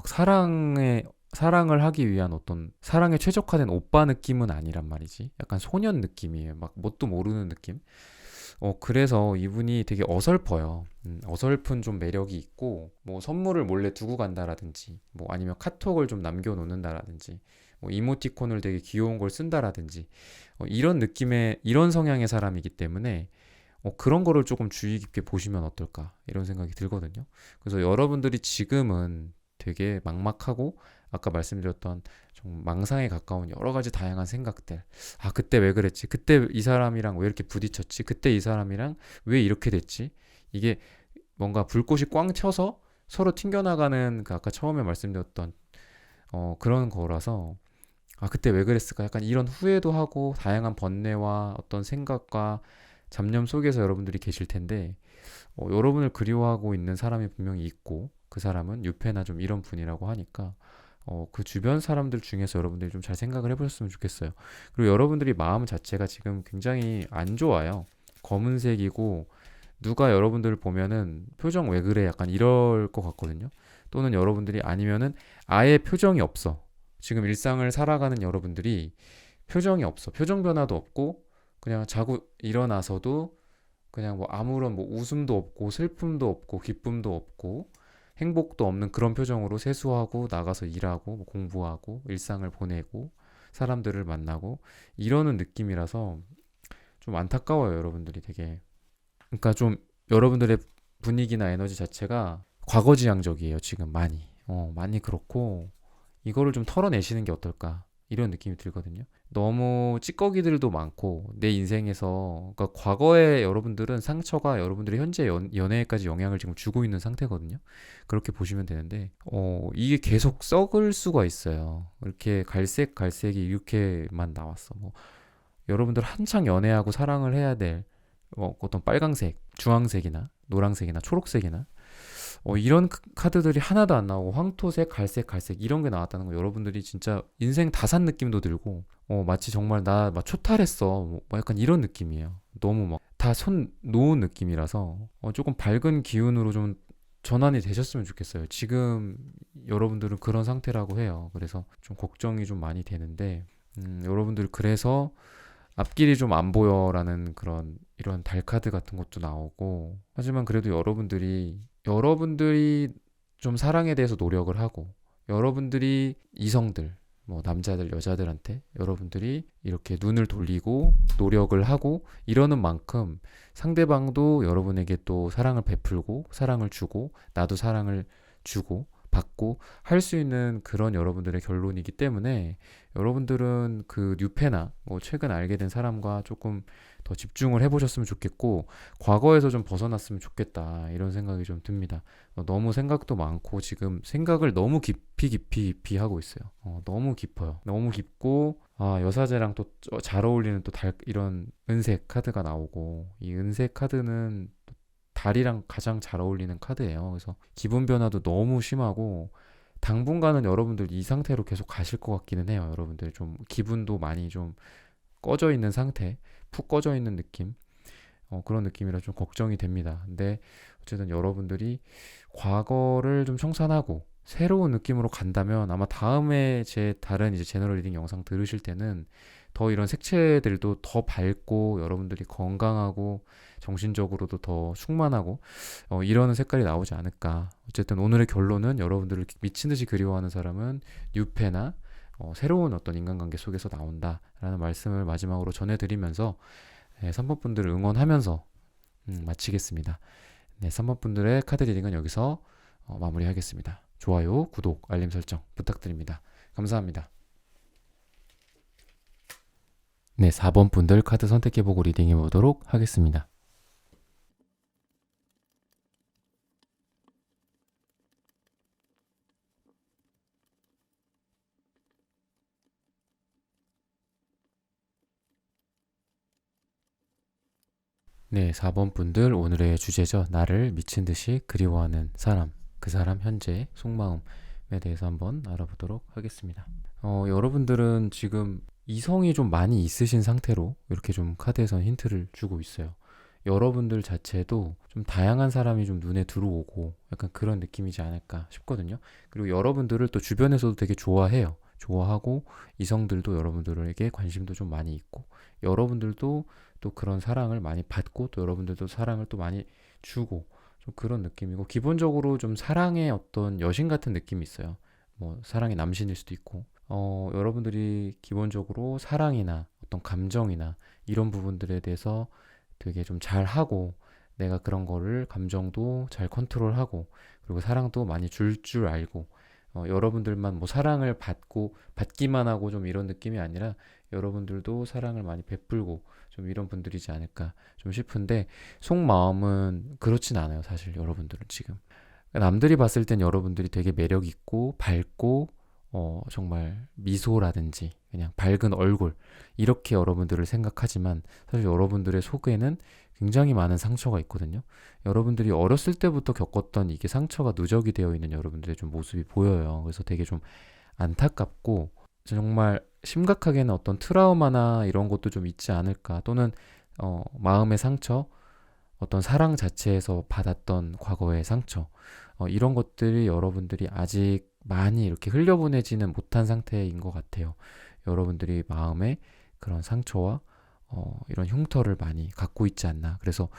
사랑을 하기 위한 어떤 사랑에 최적화된 오빠 느낌은 아니란 말이지. 약간 소년 느낌이에요. 막 뭣도 모르는 느낌. 그래서 이분이 되게 어설퍼요. 어설픈 좀 매력이 있고, 뭐 선물을 몰래 두고 간다라든지, 뭐 아니면 카톡을 좀 남겨놓는다라든지, 뭐 이모티콘을 되게 귀여운 걸 쓴다라든지, 이런 느낌의, 이런 성향의 사람이기 때문에, 그런 거를 조금 주의 깊게 보시면 어떨까, 이런 생각이 들거든요. 그래서 여러분들이 지금은 되게 막막하고, 아까 말씀드렸던 좀 망상에 가까운 여러 가지 다양한 생각들. 아, 그때 왜 그랬지? 그때 이 사람이랑 왜 이렇게 부딪혔지? 그때 이 사람이랑 왜 이렇게 됐지? 이게 뭔가 불꽃이 꽝 튀어서 서로 튕겨나가는 그 아까 처음에 말씀드렸던 그런 거라서, 아, 그때 왜 그랬을까? 약간 이런 후회도 하고 다양한 번뇌와 어떤 생각과 잡념 속에서 여러분들이 계실 텐데, 여러분을 그리워하고 있는 사람이 분명히 있고, 그 사람은 유패나 좀 이런 분이라고 하니까, 그 주변 사람들 중에서 여러분들이 좀 잘 생각을 해보셨으면 좋겠어요. 그리고 여러분들이 마음 자체가 지금 굉장히 안 좋아요. 검은색이고, 누가 여러분들을 보면은 표정 왜 그래? 약간 이럴 것 같거든요. 또는 여러분들이 아니면은 아예 표정이 없어. 지금 일상을 살아가는 여러분들이 표정이 없어. 표정 변화도 없고, 그냥 자고 일어나서도 그냥 뭐 아무런 뭐 웃음도 없고 슬픔도 없고 기쁨도 없고 행복도 없는 그런 표정으로 세수하고 나가서 일하고 뭐 공부하고 일상을 보내고 사람들을 만나고 이러는 느낌이라서 좀 안타까워요, 여러분들이 되게. 그러니까 좀 여러분들의 분위기나 에너지 자체가 과거지향적이에요, 지금 많이. 많이 그렇고 이거를 좀 털어내시는 게 어떨까 이런 느낌이 들거든요. 너무 찌꺼기들도 많고 내 인생에서, 그러니까 과거에 여러분들은 상처가 여러분들의 현재 연애에까지 영향을 지금 주고 있는 상태거든요. 그렇게 보시면 되는데 이게 계속 썩을 수가 있어요. 이렇게 갈색이 이렇게만 나왔어. 뭐 여러분들 한창 연애하고 사랑을 해야 될 어떤 빨강색, 주황색이나 노랑색이나 초록색이나 이런 카드들이 하나도 안 나오고 황토색, 갈색 이런 게 나왔다는 거, 여러분들이 진짜 인생 다 산 느낌도 들고 마치 정말 나 막 초탈했어, 뭐 약간 이런 느낌이에요. 너무 막 다 손 놓은 느낌이라서 조금 밝은 기운으로 좀 전환이 되셨으면 좋겠어요. 지금 여러분들은 그런 상태라고 해요. 그래서 좀 걱정이 좀 많이 되는데, 여러분들 그래서 앞길이 좀 안 보여라는 그런 이런 달 카드 같은 것도 나오고, 하지만 그래도 여러분들이 좀 사랑에 대해서 노력을 하고, 여러분들이 이성들, 뭐 남자들 여자들한테 여러분들이 이렇게 눈을 돌리고 노력을 하고 이러는 만큼 상대방도 여러분에게 또 사랑을 베풀고 사랑을 주고 나도 사랑을 주고 받고 할 수 있는 그런 여러분들의 결론이기 때문에, 여러분들은 그 뉴페나 뭐 최근 알게 된 사람과 조금 더 집중을 해보셨으면 좋겠고, 과거에서 좀 벗어났으면 좋겠다 이런 생각이 좀 듭니다. 너무 생각도 많고 지금 생각을 너무 깊이 하고 있어요. 너무 깊어요. 너무 깊고, 아, 여사제랑 또 잘 어울리는 또 이런 은색 카드가 나오고, 이 은색 카드는 달이랑 가장 잘 어울리는 카드예요. 그래서 기분 변화도 너무 심하고, 당분간은 여러분들 이 상태로 계속 가실 것 같기는 해요. 여러분들 좀 기분도 많이 좀 꺼져 있는 상태, 푹 꺼져 있는 느낌, 그런 느낌이라 좀 걱정이 됩니다. 근데 어쨌든 여러분들이 과거를 좀 청산하고 새로운 느낌으로 간다면, 아마 다음에 제 다른 이제 제너럴 리딩 영상 들으실 때는 더 이런 색채들도 더 밝고 여러분들이 건강하고 정신적으로도 더 충만하고 이러는 색깔이 나오지 않을까. 어쨌든 오늘의 결론은, 여러분들을 미친 듯이 그리워하는 사람은 뉴페나 새로운 어떤 인간관계 속에서 나온다라는 말씀을 마지막으로 전해드리면서 3번 분들을 응원하면서 마치겠습니다. 네, 3번 분들의 카드 리딩은 여기서 마무리하겠습니다. 좋아요, 구독, 알림 설정 부탁드립니다. 감사합니다. 네, 4번 분들 카드 선택해보고 리딩해 보도록 하겠습니다. 네, 4번 분들 오늘의 주제죠. 나를 미친 듯이 그리워하는 사람, 그 사람 현재 속마음에 대해서 한번 알아보도록 하겠습니다. 여러분들은 지금 이성이 좀 많이 있으신 상태로 이렇게 좀 카드에선 힌트를 주고 있어요. 여러분들 자체도 좀 다양한 사람이 좀 눈에 들어오고 약간 그런 느낌이지 않을까 싶거든요. 그리고 여러분들을 또 주변에서도 되게 좋아해요. 좋아하고 이성들도 여러분들에게 관심도 좀 많이 있고 여러분들도 또 그런 사랑을 많이 받고 또 여러분들도 사랑을 또 많이 주고 좀 그런 느낌이고 기본적으로 좀 사랑의 어떤 여신 같은 느낌이 있어요. 뭐 사랑의 남신일 수도 있고 여러분들이 기본적으로 사랑이나 어떤 감정이나 이런 부분들에 대해서 되게 좀 잘하고 내가 그런 거를 감정도 잘 컨트롤하고 그리고 사랑도 많이 줄 알고 여러분들만 뭐 사랑을 받고 받기만 하고 좀 이런 느낌이 아니라 여러분들도 사랑을 많이 베풀고 좀 이런 분들이지 않을까 좀 싶은데 속마음은 그렇진 않아요. 사실 여러분들은 지금 남들이 봤을 땐 여러분들이 되게 매력 있고 밝고 정말 미소라든지 그냥 밝은 얼굴 이렇게 여러분들을 생각하지만 사실 여러분들의 속에는 굉장히 많은 상처가 있거든요. 여러분들이 어렸을 때부터 겪었던 이게 상처가 누적이 되어 있는 여러분들의 좀 모습이 보여요. 그래서 되게 좀 안타깝고 정말 심각하게는 어떤 트라우마나 이런 것도 좀 있지 않을까 또는 마음의 상처 어떤 사랑 자체에서 받았던 과거의 상처 이런 것들이 여러분들이 아직 많이 이렇게 흘려보내지는 못한 상태인 것 같아요. 여러분들이 마음에 그런 상처와 이런 흉터를 많이 갖고 있지 않나. 그래서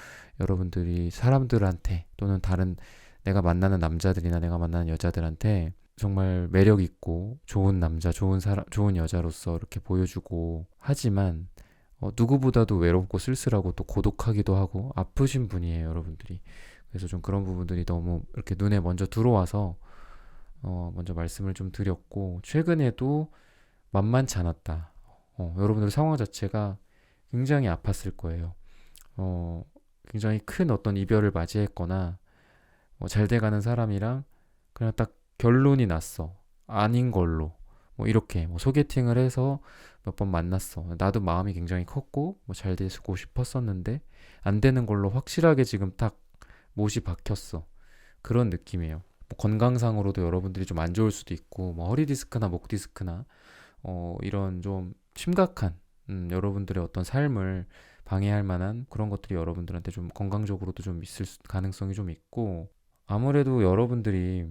여러분들이 사람들한테 또는 다른 내가 만나는 남자들이나 내가 만나는 여자들한테 정말 매력 있고 좋은 남자, 좋은 사람, 좋은 여자로서 이렇게 보여주고 하지만 누구보다도 외롭고 쓸쓸하고 또 고독하기도 하고 아프신 분이에요, 여러분들이. 그래서 좀 그런 부분들이 너무 이렇게 눈에 먼저 들어와서 먼저 말씀을 좀 드렸고 최근에도 만만치 않았다. 여러분들 상황 자체가 굉장히 아팠을 거예요. 굉장히 큰 어떤 이별을 맞이했거나 잘 돼가는 사람이랑 그냥 딱 결론이 났어. 아닌 걸로. 뭐 이렇게 뭐 소개팅을 해서 몇 번 만났어. 나도 마음이 굉장히 컸고 뭐 잘 되고 싶었었는데 안 되는 걸로 확실하게 지금 딱 못이 박혔어. 그런 느낌이에요. 뭐 건강상으로도 여러분들이 좀 안 좋을 수도 있고 뭐 허리 디스크나 목 디스크나 이런 좀 심각한 여러분들의 어떤 삶을 방해할 만한 그런 것들이 여러분들한테 좀 건강적으로도 좀 있을 가능성이 좀 있고 아무래도 여러분들이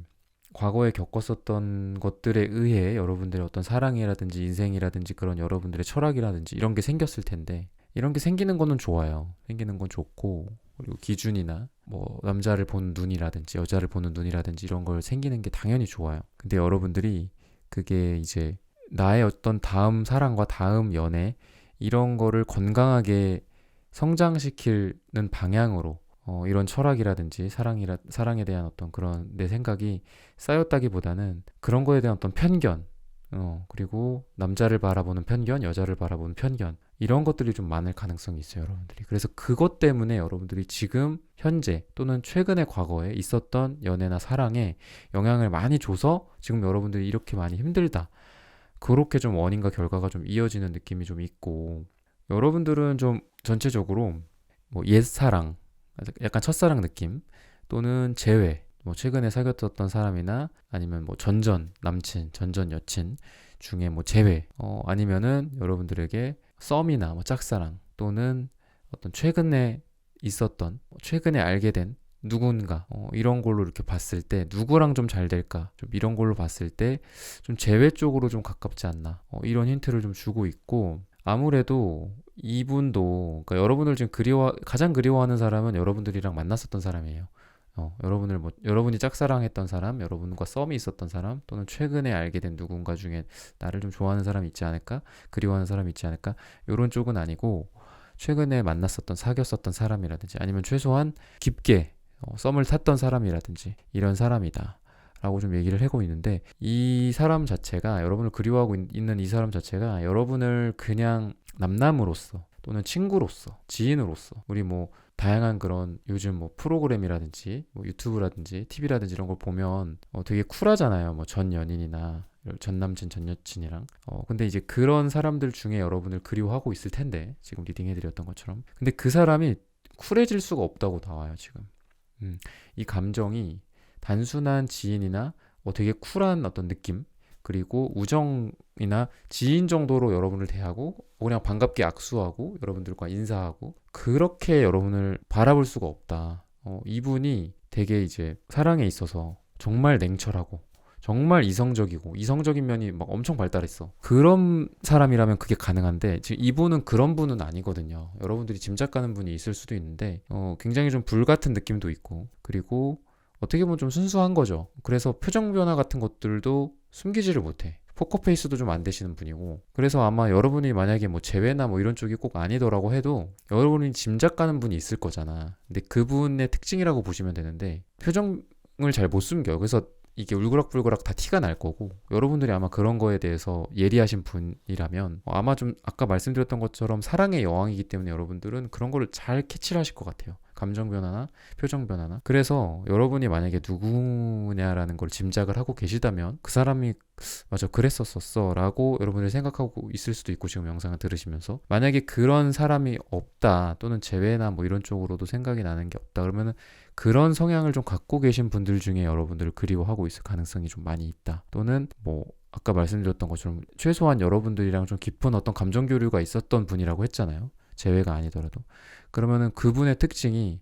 과거에 겪었었던 것들에 의해 여러분들의 어떤 사랑이라든지 인생이라든지 그런 여러분들의 철학이라든지 이런 게 생겼을 텐데 이런 게 생기는 거는 좋아요. 생기는 건 좋고 그리고 기준이나 뭐 남자를 보는 눈이라든지 여자를 보는 눈이라든지 이런 걸 생기는 게 당연히 좋아요. 근데 여러분들이 그게 이제 나의 어떤 다음 사랑과 다음 연애 이런 거를 건강하게 성장시키는 방향으로 이런 철학이라든지 사랑에 대한 어떤 그런 내 생각이 쌓였다기보다는 그런 거에 대한 어떤 편견, 그리고 남자를 바라보는 편견, 여자를 바라보는 편견, 이런 것들이 좀 많을 가능성이 있어요, 여러분들이. 그래서 그것 때문에 여러분들이 지금, 현재, 또는 최근의 과거에 있었던 연애나 사랑에 영향을 많이 줘서 지금 여러분들이 이렇게 많이 힘들다. 그렇게 좀 원인과 결과가 좀 이어지는 느낌이 좀 있고, 여러분들은 좀 전체적으로 뭐 옛사랑, 약간 첫사랑 느낌 또는 재회 뭐 최근에 사귀었던 사람이나 아니면 뭐 전전 남친 전전 여친 중에 뭐 재회 아니면은 여러분들에게 썸이나 뭐 짝사랑 또는 어떤 최근에 있었던 최근에 알게 된 누군가 이런 걸로 이렇게 봤을 때 누구랑 좀 잘 될까 좀 이런 걸로 봤을 때 좀 재회 쪽으로 좀 가깝지 않나 이런 힌트를 좀 주고 있고 아무래도 이분도 그러니까 여러분을 지금 가장 그리워하는 사람은 여러분들이랑 만났었던 사람이에요. 여러분이 짝사랑했던 사람, 여러분과 썸이 있었던 사람, 또는 최근에 알게 된 누군가 중에 나를 좀 좋아하는 사람이 있지 않을까, 그리워하는 사람이 있지 않을까, 이런 쪽은 아니고 최근에 만났었던 사귀었었던 사람이라든지 아니면 최소한 깊게 썸을 탔던 사람이라든지 이런 사람이다. 라고 좀 얘기를 하고 있는데 이 사람 자체가 여러분을 그리워하고 있는 이 사람 자체가 여러분을 그냥 남남으로서 또는 친구로서 지인으로서 우리 뭐 다양한 그런 요즘 뭐 프로그램이라든지 뭐 유튜브라든지 TV라든지 이런 걸 보면 되게 쿨하잖아요. 뭐 전 연인이나 전 남친 전 여친이랑 근데 이제 그런 사람들 중에 여러분을 그리워하고 있을 텐데 지금 리딩해드렸던 것처럼 근데 그 사람이 쿨해질 수가 없다고 나와요 지금 이 감정이 단순한 지인이나 되게 쿨한 어떤 느낌 그리고 우정이나 지인 정도로 여러분을 대하고 그냥 반갑게 악수하고 여러분들과 인사하고 그렇게 여러분을 바라볼 수가 없다. 이분이 되게 이제 사랑에 있어서 정말 냉철하고 정말 이성적인 면이 막 엄청 발달했어. 그런 사람이라면 그게 가능한데 지금 이분은 그런 분은 아니거든요. 여러분들이 짐작가는 분이 있을 수도 있는데 굉장히 좀 불같은 느낌도 있고 그리고 어떻게 보면 좀 순수한 거죠. 그래서 표정 변화 같은 것들도 숨기지를 못해. 포커페이스도 좀 안 되시는 분이고 그래서 아마 여러분이 만약에 뭐 재회나 뭐 이런 쪽이 꼭 아니더라고 해도 여러분이 짐작가는 분이 있을 거잖아. 근데 그분의 특징이라고 보시면 되는데 표정을 잘 못 숨겨요. 그래서 이게 울그락불그락 다 티가 날 거고 여러분들이 아마 그런 거에 대해서 예리하신 분이라면 아마 좀 아까 말씀드렸던 것처럼 사랑의 여왕이기 때문에 여러분들은 그런 거를 잘 캐치를 하실 것 같아요. 감정 변화나 표정 변화나. 그래서 여러분이 만약에 누구냐라는 걸 짐작을 하고 계시다면 그 사람이 맞아 그랬었었어 라고 여러분들이 생각하고 있을 수도 있고 지금 영상을 들으시면서 만약에 그런 사람이 없다 또는 재회나 뭐 이런 쪽으로도 생각이 나는 게 없다 그러면은 그런 성향을 좀 갖고 계신 분들 중에 여러분들을 그리워하고 있을 가능성이 좀 많이 있다. 또는 뭐 아까 말씀드렸던 것처럼 최소한 여러분들이랑 좀 깊은 어떤 감정 교류가 있었던 분이라고 했잖아요. 재회가 아니더라도. 그러면은 그분의 특징이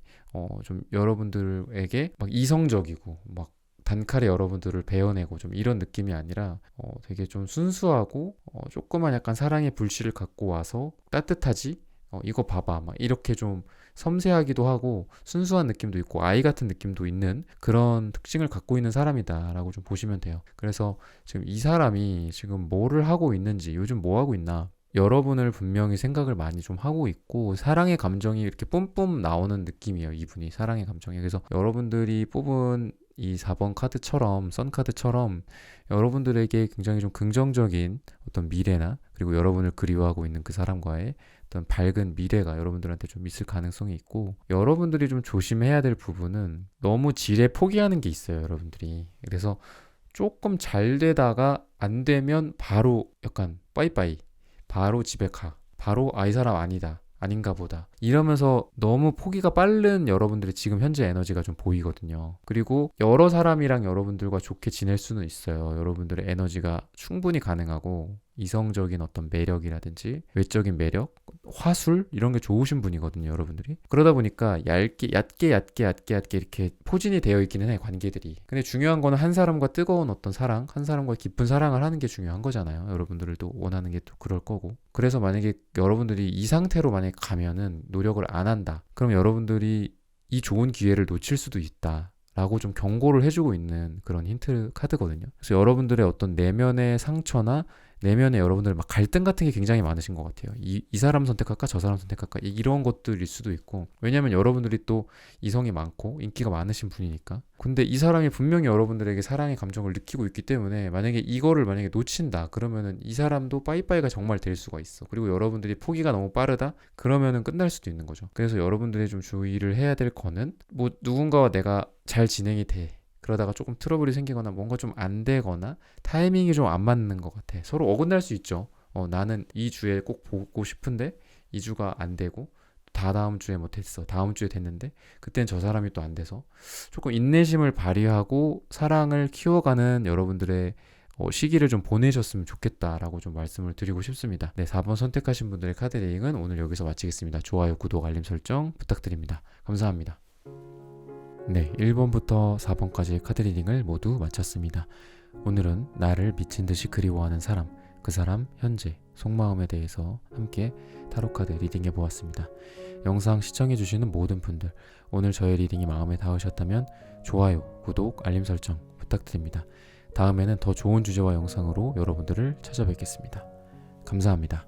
좀 여러분들에게 막 이성적이고 막 단칼에 여러분들을 베어내고 좀 이런 느낌이 아니라 되게 좀 순수하고 조그만 약간 사랑의 불씨를 갖고 와서 따뜻하지? 이거 봐봐 막 이렇게 좀 섬세하기도 하고 순수한 느낌도 있고 아이 같은 느낌도 있는 그런 특징을 갖고 있는 사람이다 라고 좀 보시면 돼요. 그래서 지금 이 사람이 지금 뭐를 하고 있는지 요즘 뭐 하고 있나 여러분을 분명히 생각을 많이 좀 하고 있고 사랑의 감정이 이렇게 뿜뿜 나오는 느낌이에요. 이분이 사랑의 감정이. 그래서 여러분들이 뽑은 이 4번 카드처럼 썬카드처럼 여러분들에게 굉장히 좀 긍정적인 어떤 미래나 그리고 여러분을 그리워하고 있는 그 사람과의 어떤 밝은 미래가 여러분들한테 좀 있을 가능성이 있고 여러분들이 좀 조심해야 될 부분은 너무 지레 포기하는 게 있어요. 여러분들이. 그래서 조금 잘 되다가 안 되면 바로 약간 빠이빠이 바로 집에 가. 바로 이 사람 아니다. 아닌가 보다. 이러면서 너무 포기가 빠른 여러분들의 지금 현재 에너지가 좀 보이거든요. 그리고 여러 사람이랑 여러분들과 좋게 지낼 수는 있어요. 여러분들의 에너지가 충분히 가능하고 이성적인 어떤 매력이라든지 외적인 매력, 화술 이런 게 좋으신 분이거든요, 여러분들이. 그러다 보니까 얇게 이렇게 포진이 되어 있기는 해, 관계들이. 근데 중요한 거는 한 사람과 뜨거운 어떤 사랑, 한 사람과 깊은 사랑을 하는 게 중요한 거잖아요. 여러분들도 원하는 게 또 그럴 거고. 그래서 만약에 여러분들이 이 상태로 만약에 가면은 노력을 안 한다. 그럼 여러분들이 이 좋은 기회를 놓칠 수도 있다. 라고 좀 경고를 해주고 있는 그런 힌트 카드거든요. 그래서 여러분들의 어떤 내면의 상처나 내면에 여러분들 막 갈등 같은 게 굉장히 많으신 것 같아요. 이 사람 선택할까 저 사람 선택할까 이런 것들일 수도 있고 왜냐면 여러분들이 또 이성이 많고 인기가 많으신 분이니까. 근데 이 사람이 분명히 여러분들에게 사랑의 감정을 느끼고 있기 때문에 만약에 이거를 만약에 놓친다 그러면은 이 사람도 빠이빠이가 정말 될 수가 있어. 그리고 여러분들이 포기가 너무 빠르다 그러면은 끝날 수도 있는 거죠. 그래서 여러분들이 좀 주의를 해야 될 거는 뭐 누군가와 내가 잘 진행이 돼. 그러다가 조금 트러블이 생기거나 뭔가 좀 안 되거나 타이밍이 좀 안 맞는 것 같아. 서로 어긋날 수 있죠. 나는 이 주에 꼭 보고 싶은데 이 주가 안 되고 다다음 주에 뭐 됐어. 다음 주에 됐는데 그땐 저 사람이 또 안 돼서 조금 인내심을 발휘하고 사랑을 키워가는 여러분들의 시기를 좀 보내셨으면 좋겠다라고 좀 말씀을 드리고 싶습니다. 네, 4번 선택하신 분들의 카드 리딩은 오늘 여기서 마치겠습니다. 좋아요, 구독, 알림 설정 부탁드립니다. 감사합니다. 네, 1번부터 4번까지의 카드 리딩을 모두 마쳤습니다. 오늘은 나를 미친 듯이 그리워하는 사람, 그 사람 현재 속마음에 대해서 함께 타로카드 리딩해 보았습니다. 영상 시청해주시는 모든 분들, 오늘 저의 리딩이 마음에 닿으셨다면 좋아요, 구독, 알림 설정 부탁드립니다. 다음에는 더 좋은 주제와 영상으로 여러분들을 찾아뵙겠습니다. 감사합니다.